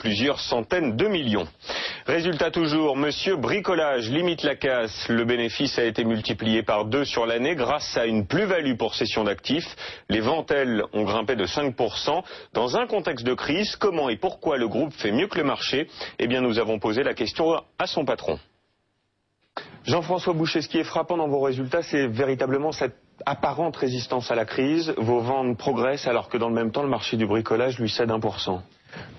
plusieurs centaines de millions. Résultat toujours, Monsieur Bricolage limite la casse. Le bénéfice a été multiplié par 2 sur l'année grâce à une plus-value pour cession d'actifs. Les ventes, elles, ont grimpé de 5%. Dans un contexte de crise, comment et pourquoi le groupe fait mieux que le marché? Eh bien, nous avons posé la question à son patron. Jean-François Boucher, ce qui est frappant dans vos résultats, c'est véritablement cette apparente résistance à la crise. Vos ventes progressent alors que dans le même temps, le marché du bricolage lui cède 1%.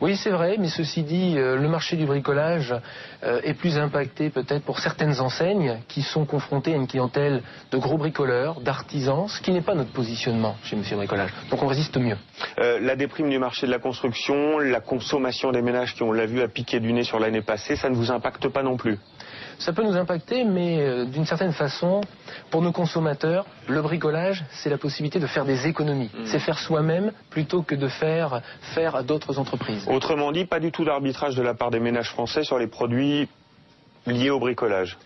Oui, c'est vrai, mais ceci dit, le marché du bricolage est plus impacté peut-être pour certaines enseignes qui sont confrontées à une clientèle de gros bricoleurs, d'artisans, ce qui n'est pas notre positionnement chez Monsieur Bricolage. Donc on résiste mieux. La déprime du marché de la construction, la consommation des ménages qui, on l'a vu, a piqué du nez sur l'année passée, ça ne vous impacte pas non plus? Ça peut nous impacter, mais d'une certaine façon, pour nos consommateurs, le bricolage, c'est la possibilité de faire des économies. C'est faire soi-même plutôt que de faire à d'autres entreprises. Autrement dit, pas du tout d'arbitrage de la part des ménages français sur les produits liés au bricolage.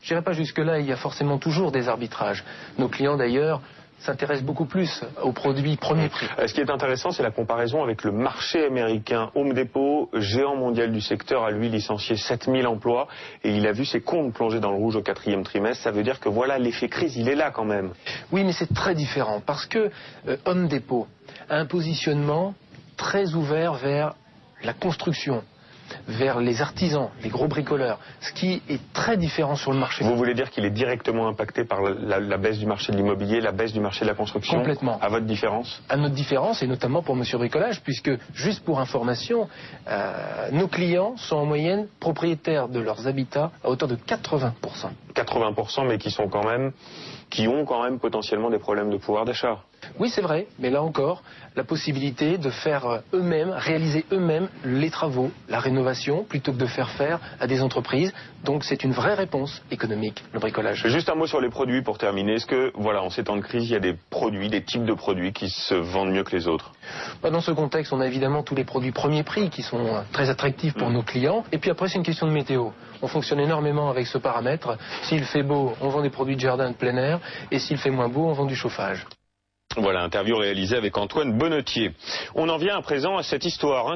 Je n'irai pas jusque-là, il y a forcément toujours des arbitrages. Nos clients, d'ailleurs, s'intéressent beaucoup plus aux produits premier prix. Ce qui est intéressant, c'est la comparaison avec le marché américain. Home Depot, géant mondial du secteur, a lui licencié 7000 emplois et il a vu ses comptes plonger dans le rouge au 4e trimestre. Ça veut dire que voilà, l'effet crise, il est là quand même. Oui, mais c'est très différent parce que Home Depot a un positionnement très ouvert vers la construction, vers les artisans, les gros bricoleurs, ce qui est très différent sur le marché. Vous voulez dire qu'il est directement impacté par la baisse du marché de l'immobilier, la baisse du marché de la construction? Complètement. À votre différence? À notre différence, et notamment pour Monsieur Bricolage, puisque, juste pour information, nos clients sont en moyenne propriétaires de leurs habitats à hauteur de 80%. 80%, mais qui ont quand même potentiellement des problèmes de pouvoir d'achat. Oui, c'est vrai, mais là encore, la possibilité de faire eux-mêmes, réaliser eux-mêmes les travaux, la rénovation, plutôt que de faire à des entreprises. Donc c'est une vraie réponse économique, le bricolage. Juste un mot sur les produits pour terminer. Est-ce que, voilà, en ces temps de crise, il y a des produits, des types de produits qui se vendent mieux que les autres? Dans ce contexte, on a évidemment tous les produits premier prix qui sont très attractifs pour nos clients. Et puis après, c'est une question de météo. On fonctionne énormément avec ce paramètre. S'il fait beau, on vend des produits de jardin de plein air. Et s'il fait moins beau, on vend du chauffage. Voilà, interview réalisée avec Antoine Bonnetier. On en vient à présent à cette histoire.